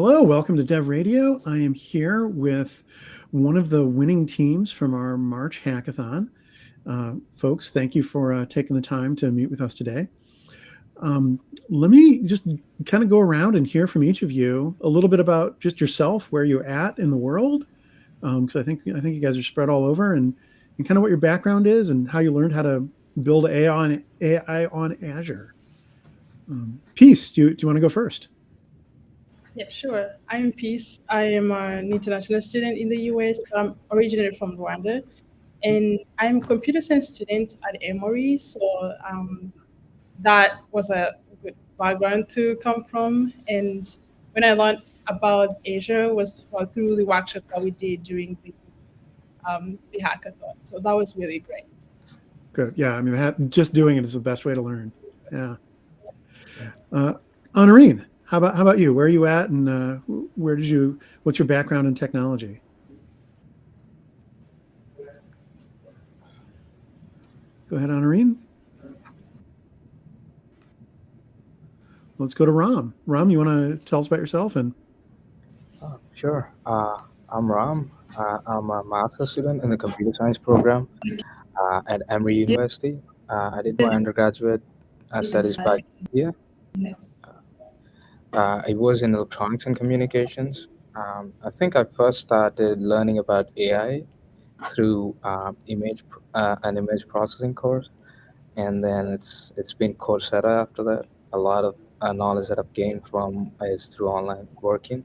Hello, welcome to Dev Radio. I am here with one of the winning teams from our March hackathon. Folks, thank you for taking the time to meet with us today. Let me just kind of go around and hear from each of you a little bit about just yourself, where you're at in the world, because I think you guys are spread all over, and kind of what your background is and how you learned how to build AI on Azure. Peace, do you want to go first? Yeah, sure. I'm Peace. I am an international student in the US, but I'm originally from Rwanda. And I'm a computer science student at Emory, so that was a good background to come from. And when I learned about Asia was through the workshop that we did during the hackathon. So that was really great. Good. Yeah, I mean, just doing it is the best way to learn. Yeah. Uh, Honorine, how about you? Where are you at, and where did you? What's your background in technology? Go ahead, Honorine. Let's go to Ram. Ram, you want to tell us about yourself? And Sure. I'm Ram. I'm a master's student in the computer science program at Emory University. I did my undergraduate studies back in India. It was in electronics and communications. I think I first started learning about AI through an image processing course, and then it's been Coursera after that. A lot of knowledge that I've gained from is through online working.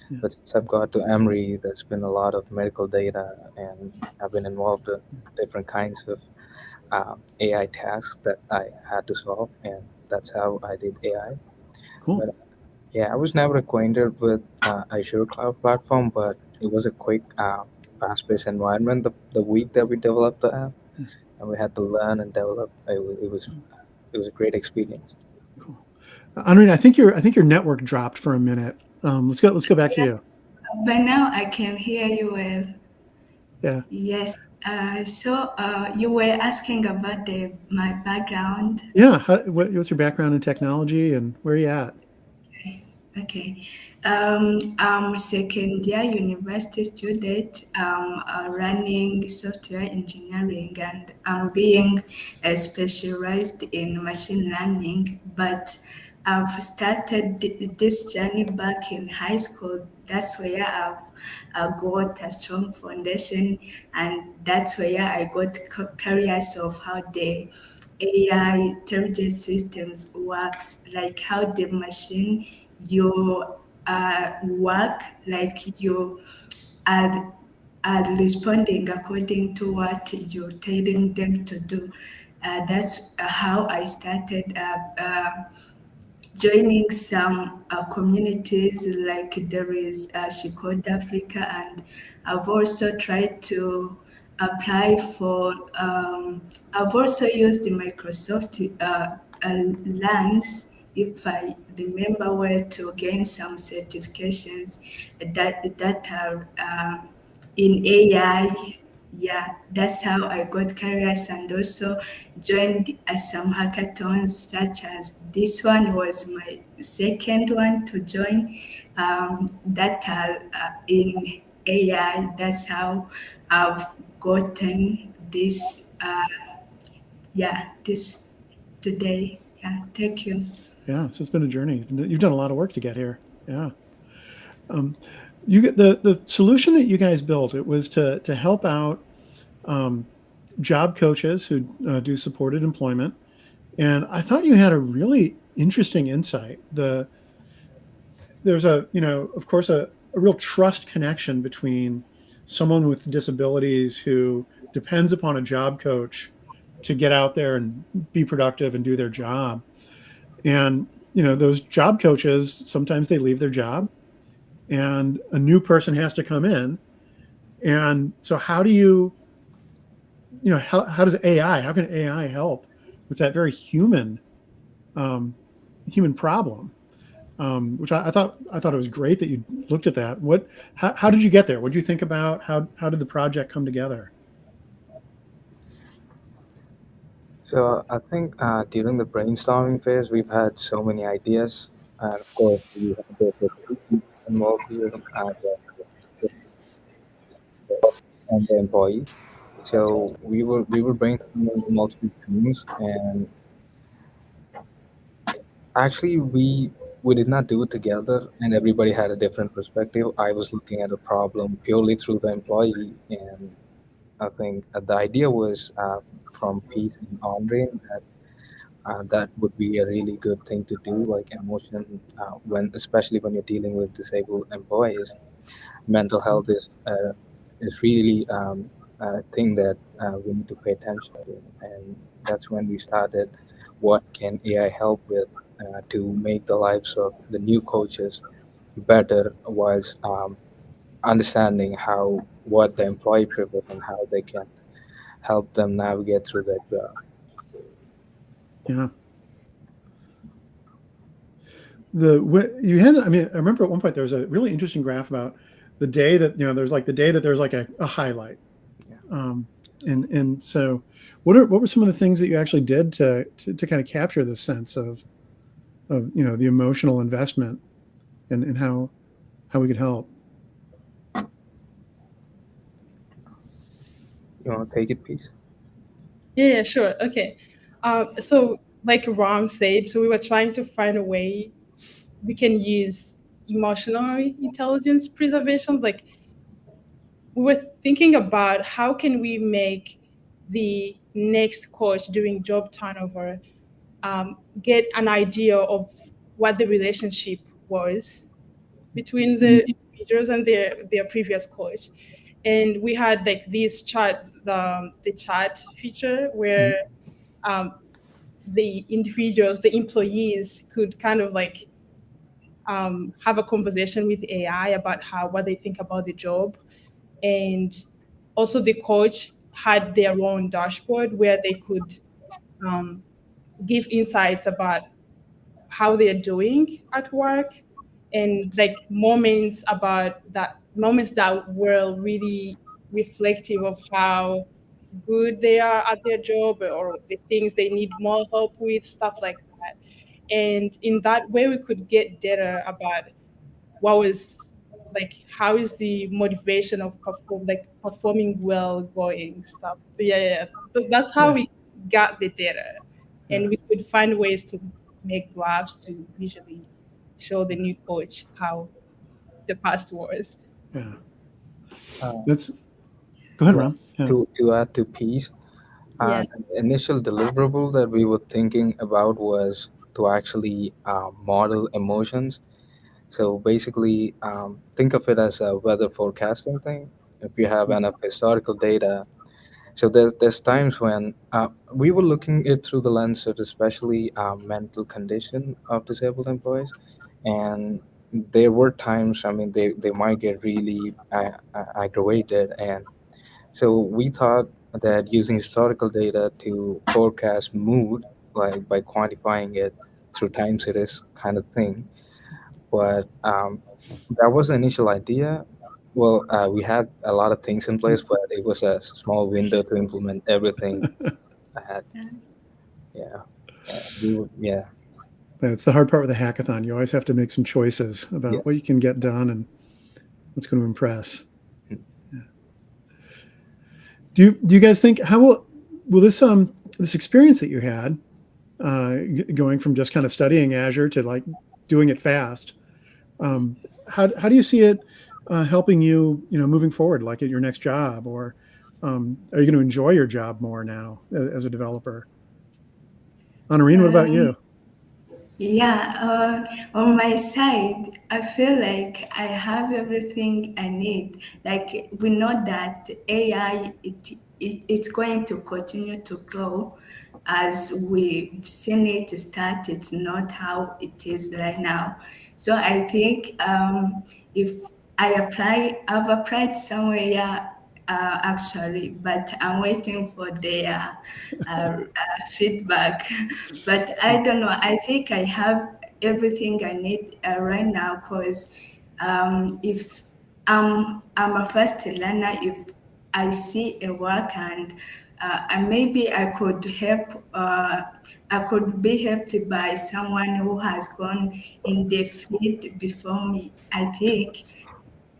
yeah, But since I've got to Emory, there's been a lot of medical data, and I've been involved in different kinds of AI tasks that I had to solve, and that's how I did AI. cool. But yeah, I was never acquainted with Azure Cloud Platform, but it was a quick, fast-paced environment. The week that we developed the app, and we had to learn and develop. It was a great experience. Cool. Honorine, I think your network dropped for a minute. Let's go back to Yeah, you. but now I can hear you well. Yeah, Yes. So you were asking about my background. yeah. What's your background in technology, and where are you at? Okay. I'm second year university student. Running software engineering, and I'm being specialized in machine learning. But I've started this journey back in high school. That's where I've got a strong foundation, and that's where I got curious of how the AI intelligence systems works, like how the machine you work, like you are, are responding according to what you're telling them to do. That's how I started joining some communities, like there is She Code Africa, and I've also tried to apply for, I've also used the Microsoft Lens, if I remember well, to gain some certifications that are in AI. Yeah, that's how I got curious, and also joined some hackathons, such as this one was my second one to join, that are in AI. That's how I've gotten this, yeah, this today. Yeah, thank you. Yeah, so it's been a journey. You've done a lot of work to get here. Yeah. Um, you get the solution that you guys built. It was to help out um, job coaches who do supported employment, and I thought you had a really interesting insight. There's of course, a real trust connection between someone with disabilities who depends upon a job coach to get out there and be productive and do their job. And, those job coaches, sometimes they leave their job and a new person has to come in. And so how does how can AI help with that very um, human problem? Which I thought it was great that you looked at that. How did you get there? What did you think about how did the project come together? So I think during the brainstorming phase, we've had so many ideas, and of course, we had the involve here, and the employee. So we were brainstorming multiple things, and actually we did not do it together, and everybody had a different perspective. I was looking at a problem purely through the employee, and I think the idea was from Peace and Andre that that would be a really good thing to do, like emotion, when especially when you're dealing with disabled employees. Mental health is really a thing that we need to pay attention to, and that's when we started. What can AI help with to make the lives of the new coaches better, whilst understanding how what the employee prefers and how they can help them navigate through their job. Yeah. You had, I mean, I remember at one point there was a really interesting graph about the day that, there's like the day that there's like a highlight. Yeah. Um, and so what were some of the things that you actually did to kind of capture this sense of, the emotional investment and how we could help? You want to take it, please? Yeah, sure. Okay. So like Ram said, so we were trying to find a way we can use emotional intelligence preservation. Like we were thinking about how can we make the next coach during job turnover get an idea of what the relationship was between the individuals and their previous coach. And we had like this chat, the chat feature where um, the individuals, the employees could kind of like have a conversation with AI about how what they think about the job. And also the coach had their own dashboard where they could um, give insights about how they're doing at work and like moments that were really reflective of how good they are at their job or the things they need more help with, stuff like that. And in that way we could get data about what was like how is the motivation of performing well going stuff. Yeah. So that's how Yeah. we got the data, Yeah. and we could find ways to make graphs to visually show the new coach how the past was. Yeah. Uh, That's Go ahead, yeah. Ron. Yeah. To add to Peace, Yeah. the initial deliverable that we were thinking about was to actually model emotions. So basically, think of it as a weather forecasting thing. If you have Mhm. enough historical data, so there's times when we were looking it through the lens of especially mental condition of disabled employees, and there were times. I mean, they might get really aggravated, and so we thought that using historical data to forecast mood, like by quantifying it through time series kind of thing. But that was the initial idea. Well, we had a lot of things in place, but it was a small window to implement everything I had. Yeah, yeah, yeah, That's the hard part with a hackathon. You always have to make some choices about what yes. you can get done and what's going to impress. Mm. Do you guys think how will this experience that you had going from just kind of studying Azure to like doing it fast? Um, how do you see it helping you, moving forward, like at your next job, or are you going to enjoy your job more now as a developer? Honorine, what about Um, you? Yeah, on my side, I feel like I have everything I need. Like we know that AI, it's going to continue to grow as we've seen it start. It's not how it is right now. So I think if I've applied somewhere, yeah, actually, but I'm waiting for their feedback. But I don't know. I think I have everything I need right now because if I'm a first learner, if I see a work and and maybe I could help. I could be helped by someone who has gone in the field before me. I think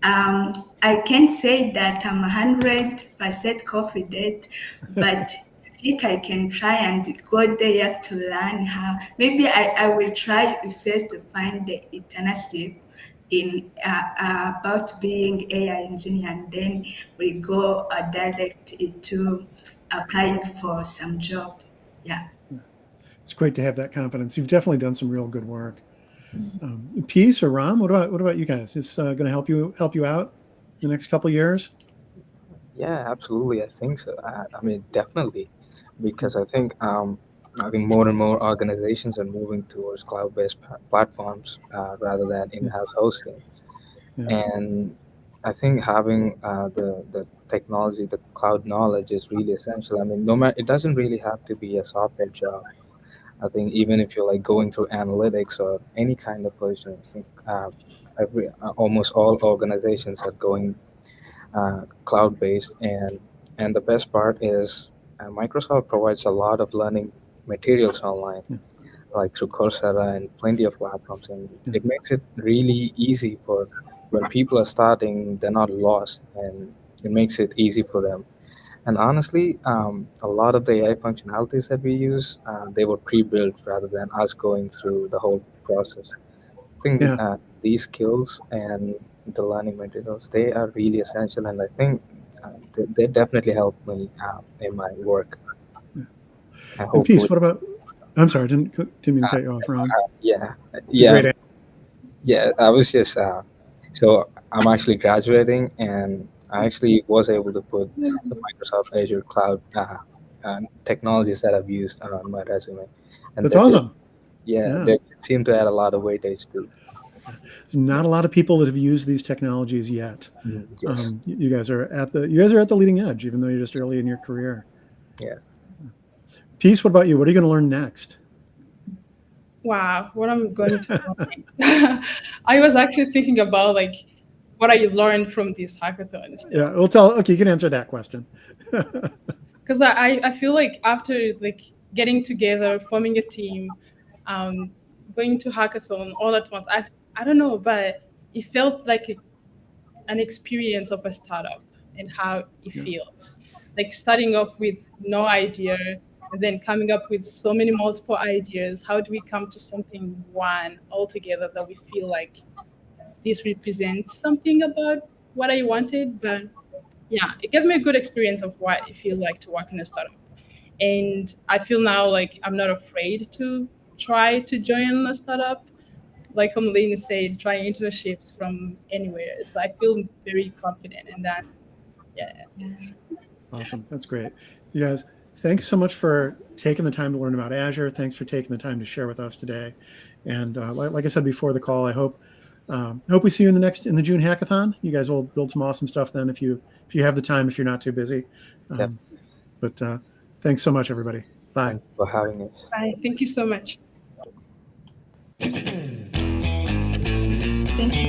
um, I can't say that I'm 100% confident, but I think I can try and go there to learn how. Maybe I will try first to find the internship in about being AI engineer, and then we go direct into applying for some job. Yeah. It's great to have that confidence. You've definitely done some real good work. Peace or Ram, what about you guys? Is going to help you out the next couple of years? Yeah, absolutely. I think so. I mean, definitely, because I think more and more organizations are moving towards cloud-based platforms rather than Yeah, in-house hosting. yeah, And I think having the technology, the cloud knowledge is really essential. I mean, no matter, it doesn't really have to be a software job. I think even if you're like going through analytics or any kind of position, I think almost all organizations are going cloud based, and the best part is Microsoft provides a lot of learning materials online, yeah, like through Coursera and plenty of platforms, and yeah, it makes it really easy for when people are starting, they're not lost, and it makes it easy for them. And honestly, a lot of the AI functionalities that we use, they were pre-built rather than us going through the whole process. I think yeah. these skills and the learning materials, they are really essential, and I think they definitely help me in my work. And And hopefully, Peace, what about? I'm sorry, didn't mean to cut you off, Ram. yeah, It's a yeah, great. yeah. I was just so I'm actually graduating, and I actually was able to put the Microsoft Azure cloud technologies that I've used on my resume, and That's that did, awesome. yeah, Yeah, they seem to add a lot of weightage too. not a lot of people that have used these technologies yet. Yes, You guys are at the leading edge, even though you're just early in your career. yeah. Peace, what about you? What are you going to learn next? Wow, what I'm going to learn next. I was actually thinking about like what I learned from this hackathon Yeah, still. we'll tell. Okay, you can answer that question. Because I feel like after like getting together, forming a team, um, going to hackathon all at once, I don't know, but it felt like an experience of a startup and how it Yeah, feels. Like starting off with no idea and then coming up with so many multiple ideas. How do we come to something one altogether that we feel like this represents something about what I wanted? But yeah, it gave me a good experience of what it feels like to work in a startup. And I feel now like I'm not afraid to try to join a startup. Like Lynn said, trying internships from anywhere. So I feel very confident in that. Yeah. awesome. That's great. You guys, thanks so much for taking the time to learn about Azure. Thanks for taking the time to share with us today. And like I said before the call, I hope we see you in the June hackathon. You guys will build some awesome stuff then if you have the time, if you're not too busy. Yep. Um, but thanks so much, everybody. Bye. Thank you for having us. Bye. Thank you so much. Thank you.